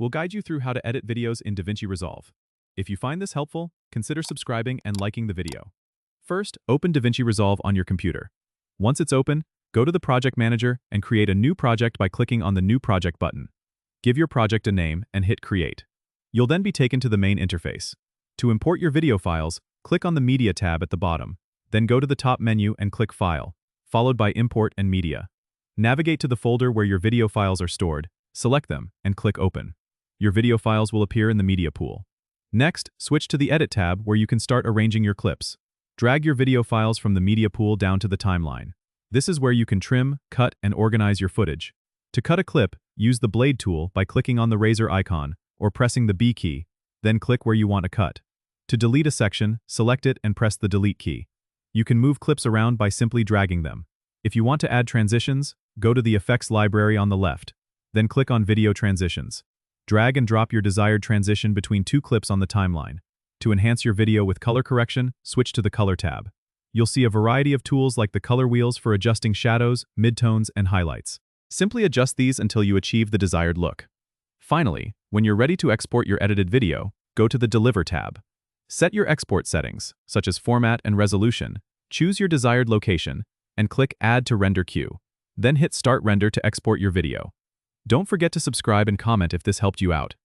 we'll guide you through how to edit videos in DaVinci Resolve. If you find this helpful, consider subscribing and liking the video. First, open DaVinci Resolve on your computer. Once it's open, go to the Project Manager and create a new project by clicking on the New Project button. Give your project a name and hit Create. You'll then be taken to the main interface. To import your video files, click on the Media tab at the bottom. Then go to the top menu and click File, followed by Import and Media. Navigate to the folder where your video files are stored, select them, and click Open. Your video files will appear in the media pool. Next, switch to the Edit tab where you can start arranging your clips. Drag your video files from the media pool down to the timeline. This is where you can trim, cut, and organize your footage. To cut a clip, use the Blade tool by clicking on the razor icon or pressing the B key, then click where you want to cut. To delete a section, select it and press the Delete key. You can move clips around by simply dragging them. If you want to add transitions, go to the Effects library on the left, then click on Video Transitions. Drag and drop your desired transition between two clips on the timeline. To enhance your video with color correction, switch to the Color tab. You'll see a variety of tools like the color wheels for adjusting shadows, midtones, and highlights. Simply adjust these until you achieve the desired look. Finally, when you're ready to export your edited video, go to the Deliver tab. Set your export settings, such as format and resolution, choose your desired location, and click Add to Render Queue. Then hit Start Render to export your video. Don't forget to subscribe and comment if this helped you out.